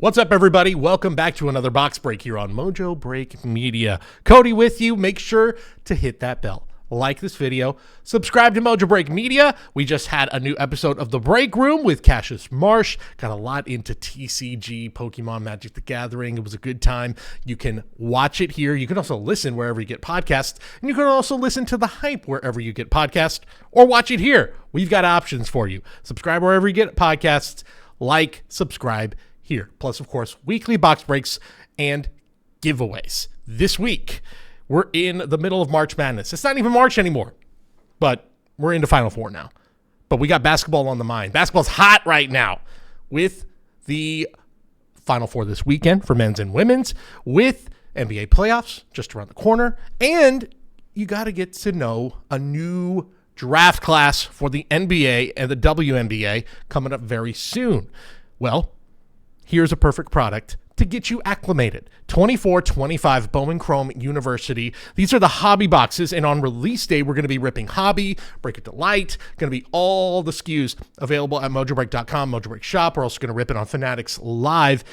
What's up, everybody? Welcome back to another box break here on Mojobreak Media. Cody with you. Make sure to hit that bell. Like this video. Subscribe to Mojobreak Media. We just had a new episode of The Break Room with Cassius Marsh. Got a lot into TCG, Pokemon Magic the Gathering. It was a good time. You can watch it here. You can also listen wherever you get podcasts. And you can also listen to The Hype wherever you get podcasts or watch it here. We've got options for you. Subscribe wherever you get podcasts. Like, subscribe here. Plus, of course, weekly box breaks and giveaways. This week, we're in the middle of March Madness. It's not even March anymore, but we're into Final Four now. But we got basketball on the mind. Basketball's hot right now with the Final Four this weekend for men's and women's, with NBA playoffs just around the corner, and you got to get to know a new draft class for the NBA and the WNBA coming up very soon. Well, here's a perfect product to get you acclimated. 2425 Bowman Chrome University. These are the hobby boxes, and on release day, we're going to be ripping hobby, break it to light, going to be all the SKUs available at mojobreak.com, Mojobreak Shop. We're also going to rip it on Fanatics Live.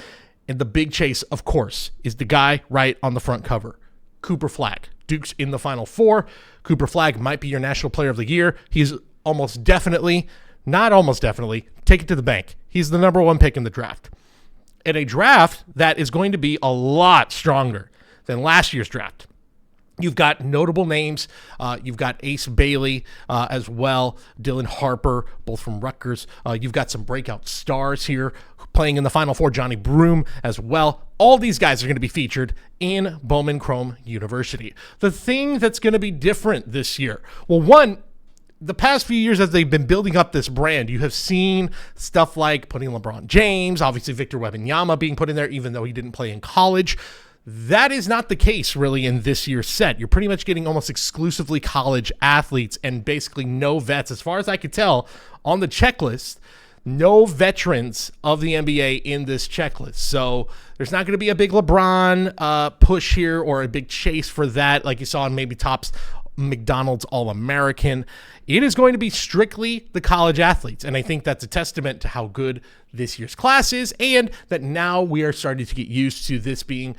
And the big chase, of course, is the guy right on the front cover, Cooper Flagg. Duke's in the Final Four. Cooper Flagg might be your National Player of the Year. He's almost definitely, not almost definitely, take it to the bank. He's the number one pick in the draft. In a draft that is going to be a lot stronger than last year's draft. You've got notable names. You've got Ace Bailey as well, Dylan Harper, both from Rutgers. You've got some breakout stars here playing in the Final Four, Johnny Broome as well. All these guys are going to be featured in Bowman Chrome University. The thing that's going to be different this year, well, one, the past few years as they've been building up this brand, you have seen stuff like putting LeBron James, obviously Victor Wembanyama being put in there, even though he didn't play in college. That is not the case really in this year's set. You're pretty much getting almost exclusively college athletes and basically no vets. As far as I could tell on the checklist, no veterans of the NBA in this checklist. So there's not going to be a big LeBron push here or a big chase for that like you saw in maybe Topps McDonald's All-American. It is going to be strictly the college athletes, and I think that's a testament to how good this year's class is, and that now we are starting to get used to this being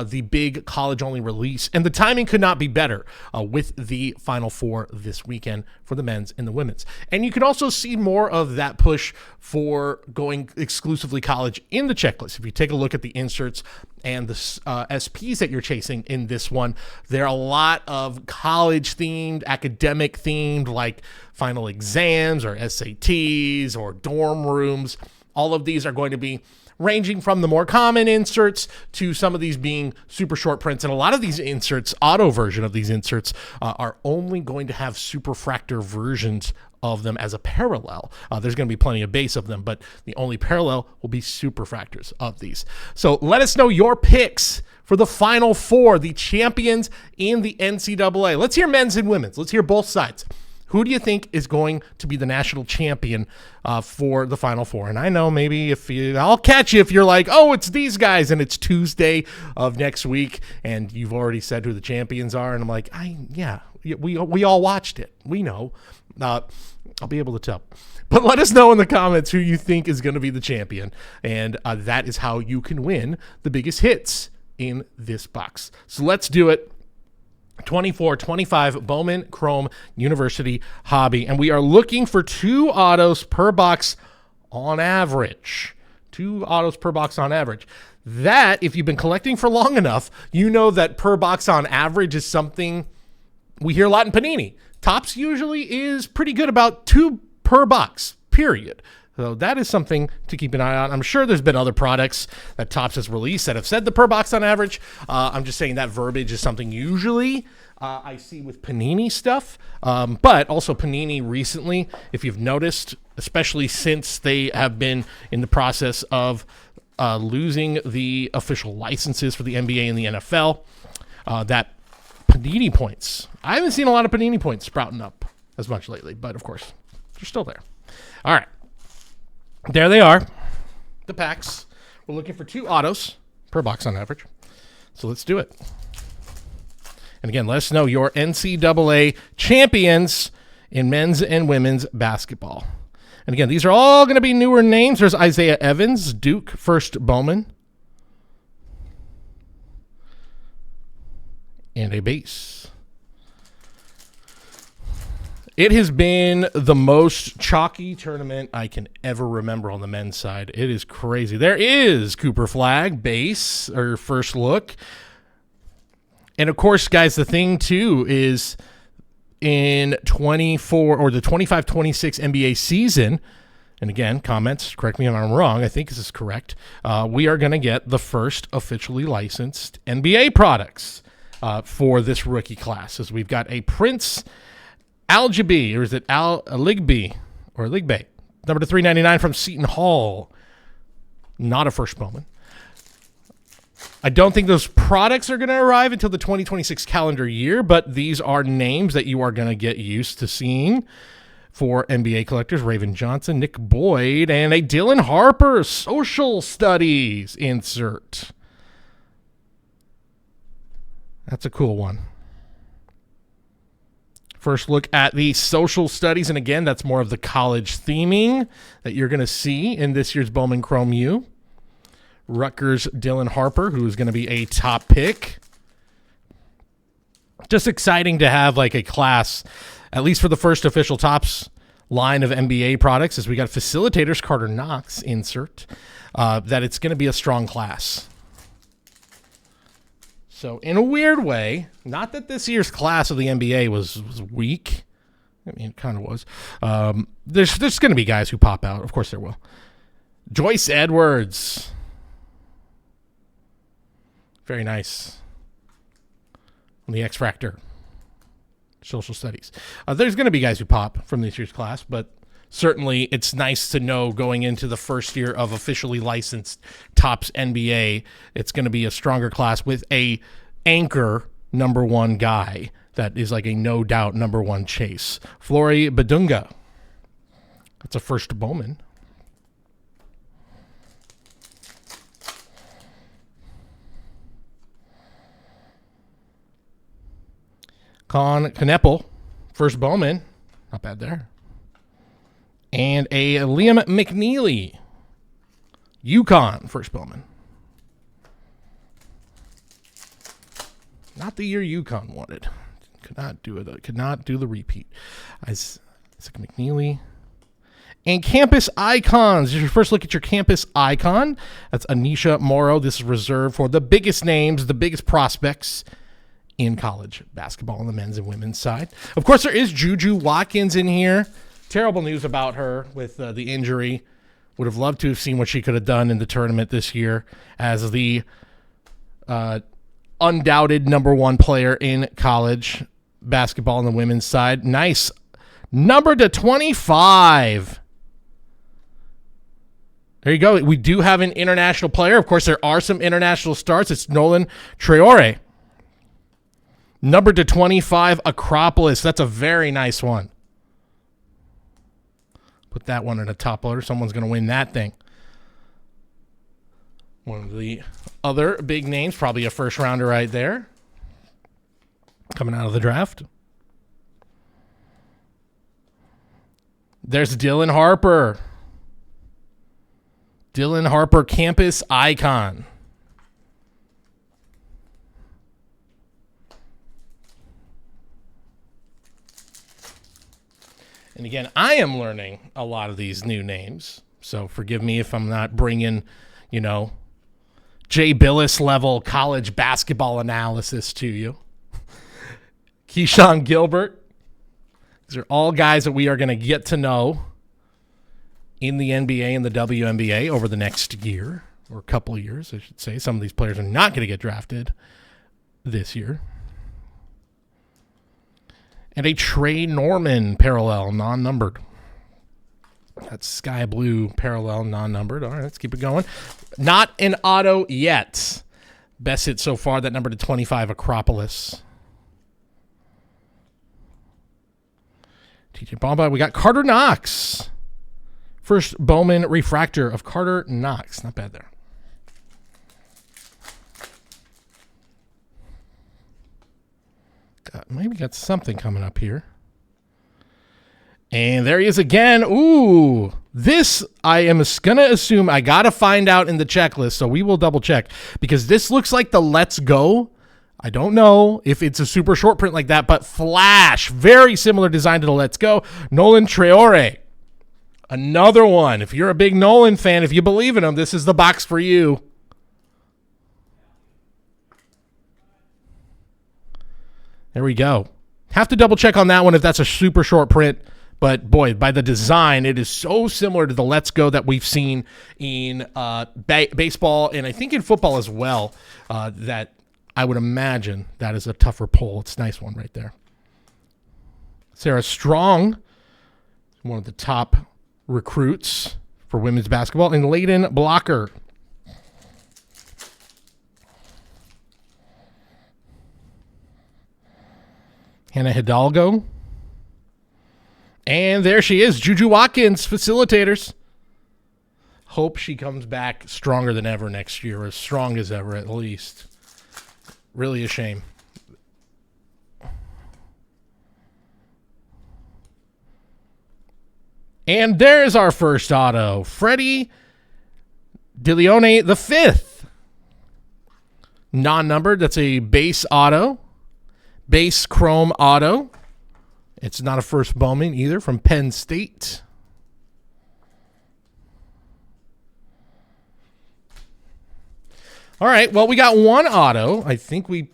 the big college-only release, and the timing could not be better with the Final Four this weekend for the men's and the women's. And you can also see more of that push for going exclusively college in the checklist. If you take a look at the inserts and the SPs that you're chasing in this one, there are a lot of college-themed, academic-themed, like final exams or SATs or dorm rooms. All of these are going to be ranging from the more common inserts to some of these being super short prints. And a lot of these inserts, auto version of these inserts, are only going to have superfractor versions of them as a parallel. There's going to be plenty of base of them, but the only parallel will be superfractors of these. So let us know your picks for the Final Four, the champions in the NCAA. Let's hear men's and women's. Let's hear both sides. Who do you think is going to be the national champion for the Final Four? And I know maybe I'll catch you if you're like, oh, it's these guys, and it's Tuesday of next week, and you've already said who the champions are. And I'm like, yeah, we all watched it. We know. I'll be able to tell. But let us know in the comments who you think is going to be the champion, and that is how you can win the biggest hits in this box. So let's do it. 2425 Bowman Chrome University Hobby, and we are looking for 2 autos per box on average. 2 autos per box on average. That, if you've been collecting for long enough, you know that per box on average is something we hear a lot in Panini. Topps usually is pretty good about 2 per box, period. So that is something to keep an eye on. I'm sure there's been other products that Topps has released that have said the per box on average. I'm just saying that verbiage is something usually I see with Panini stuff. But also Panini recently, if you've noticed, especially since they have been in the process of losing the official licenses for the NBA and the NFL, that Panini points. I haven't seen a lot of Panini points sprouting up as much lately, but of course, they're still there. All right. There they are, the packs. We're looking for 2 autos per box on average. So let's do it. And again, let us know your NCAA champions in men's and women's basketball. And again, these are all going to be newer names. There's Isaiah Evans, Duke, first Bowman. and a base. It has been the most chalky tournament I can ever remember on the men's side. It is crazy. There is Cooper Flagg, base, or first look. And, of course, guys, the thing, too, is in 24 or the 25-26 NBA season, and, again, comments, correct me if I'm wrong, I think this is correct, we are going to get the first officially licensed NBA products for this rookie class. As we've got a Prince Algibi, or is it Ligby, or Ligbay, number to 399 from Seton Hall. Not a first Bowman. I don't think those products are going to arrive until the 2026 calendar year, but these are names that you are going to get used to seeing for NBA collectors. Raven Johnson, Nick Boyd, and a Dylan Harper social studies insert. That's a cool one. First look at the social studies, and again, that's more of the college theming that you're going to see in this year's Bowman Chrome U. Rutgers Dylan Harper, who is going to be a top pick. Just exciting to have like a class, at least for the first official Topps line of NBA products, as we got facilitators, Carter Knox insert, that it's going to be a strong class. So in a weird way, not that this year's class of the NBA was weak. I mean, it kind of was. There's going to be guys who pop out. Of course there will. Joyce Edwards. Very nice. On the X Factor. Social studies. There's going to be guys who pop from this year's class, but certainly it's nice to know going into the first year of officially licensed Topps NBA, it's going to be a stronger class with a anchor number one guy that is like a no doubt number one chase. Flory Badunga. That's a first Bowman. Con Kneppel, first Bowman. Not bad there. And a Liam McNeely, UConn, first Bowman. Not the year UConn wanted. Could not do it. Could not do the repeat. Isaac McNeely. And campus icons. Your first look at your campus icon. That's Anisha Morrow. This is reserved for the biggest names, the biggest prospects in college basketball on the men's and women's side. Of course, there is Juju Watkins in here. Terrible news about her with the injury. Would have loved to have seen what she could have done in the tournament this year as the undoubted number one player in college basketball on the women's side. Nice. Number to 25. There you go. We do have an international player. Of course, there are some international starts. It's Nolan Traore. Number to 25, Acropolis. That's a very nice one. Put that one in a top loader. Someone's going to win that thing. One of the other big names, probably a first rounder right there. Coming out of the draft. There's Dylan Harper. Dylan Harper, campus icon. And again, I am learning a lot of these new names, so forgive me if I'm not bringing, Jay Billis level college basketball analysis to you. Keyshawn Gilbert. These are all guys that we are going to get to know in the NBA and the WNBA over the next year, or a couple of years, I should say. Some of these players are not going to get drafted this year. And a Trey Norman parallel, non-numbered. That's sky blue parallel, non-numbered. All right, let's keep it going. Not an auto yet. Best hit so far, that number to 25, Acropolis. TJ Bomba. We got Carter Knox. First Bowman refractor of Carter Knox. Not bad there. Maybe got something coming up here. And there he is again. Ooh, this I am going to assume I got to find out in the checklist, so we will double check, because this looks like the Let's Go I don't know if it's a super short print like that, but Flash, very similar design to the Let's Go. Nolan Traore, another one. If you're a big Nolan fan, if you believe in him, this is the box for you. There we go. Have to double check on that one if that's a super short print. But boy, by the design, it is so similar to the Let's Go that we've seen in baseball and I think in football as well, that I would imagine that is a tougher pull. It's a nice one right there. Sarah Strong, one of the top recruits for women's basketball, and Layden Blocker. Hannah Hidalgo. And there she is, Juju Watkins, facilitators. Hope she comes back stronger than ever next year, as strong as ever at least. Really a shame. And there's our first auto. Freddie DeLeone the fifth. Non-numbered, that's a base auto. Base chrome auto. It's not a first Bowman either, from Penn State. All right, well, we got one auto. I think we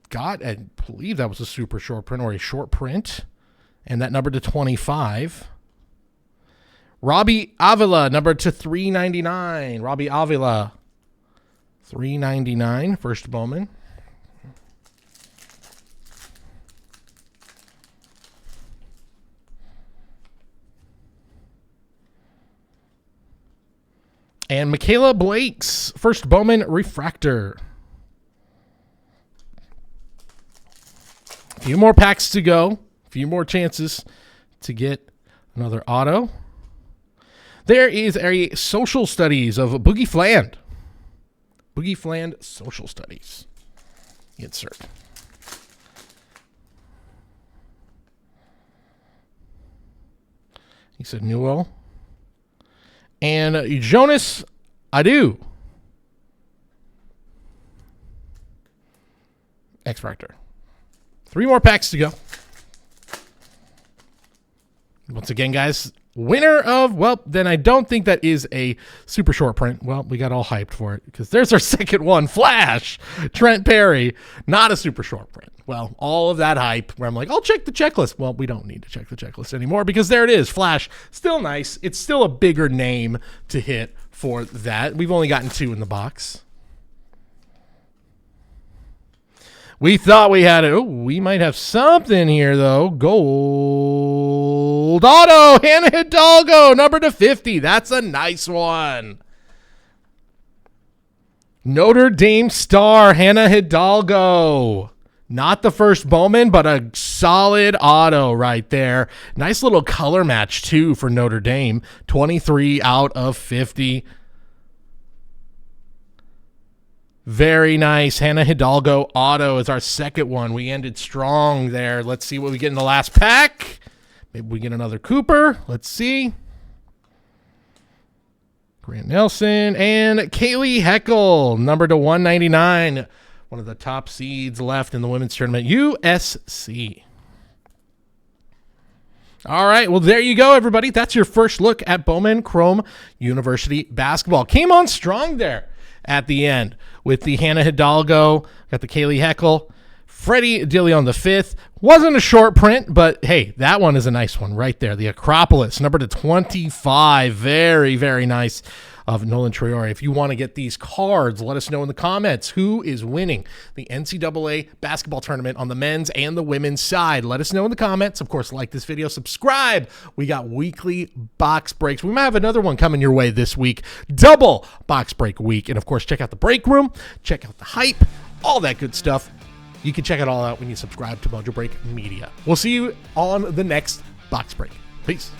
got, I believe that was a super short print or a short print. And that number to 25. Robbie Avila, number to 399. Robbie Avila, 399, first Bowman. And Michaela Blake's first Bowman refractor. A few more packs to go. A few more chances to get another auto. There is a social studies of Boogie Fland. Boogie Fland social studies. Insert. He said Newell. And Jonas Adu. X-Factor. 3 more packs to go. Once again, guys, winner of, well, then I don't think that is a super short print. Well, we got all hyped for it because there's our second one. Flash. Trent Perry. Not a super short print. Well, all of that hype where I'm like, I'll check the checklist. Well, we don't need to check the checklist anymore because there it is. Flash. Still nice. It's still a bigger name to hit for that. We've only gotten 2 in the box. We thought we had it. Oh, we might have something here, though. Gold auto. Hannah Hidalgo, number to 50. That's a nice one. Notre Dame star, Hannah Hidalgo. Not the first Bowman, but a solid auto right there. Nice little color match, too, for Notre Dame. 23 out of 50. Very nice. Hannah Hidalgo auto is our second one. We ended strong there. Let's see what we get in the last pack. Maybe we get another Cooper. Let's see. Grant Nelson and Kaylee Heckel, number to 199. One of the top seeds left in the women's tournament, USC. All right, well, there you go, everybody. That's your first look at Bowman Chrome University Basketball. Came on strong there at the end with the Hannah Hidalgo, got the Kaylee Heckel, Freddie DeLeon the fifth. Wasn't a short print, but hey, that one is a nice one right there. The Acropolis, number to 25. Very, very nice of Nolan Traore. If you want to get these cards, let us know in the comments who is winning the NCAA basketball tournament on the men's and the women's side. Let us know in the comments. Of course, like this video, subscribe. We got weekly box breaks. We might have another one coming your way this week. Double box break week. And of course, check out the break room, check out the hype, all that good stuff. You can check it all out when you subscribe to Mojobreak Media. We'll see you on the next box break. Peace.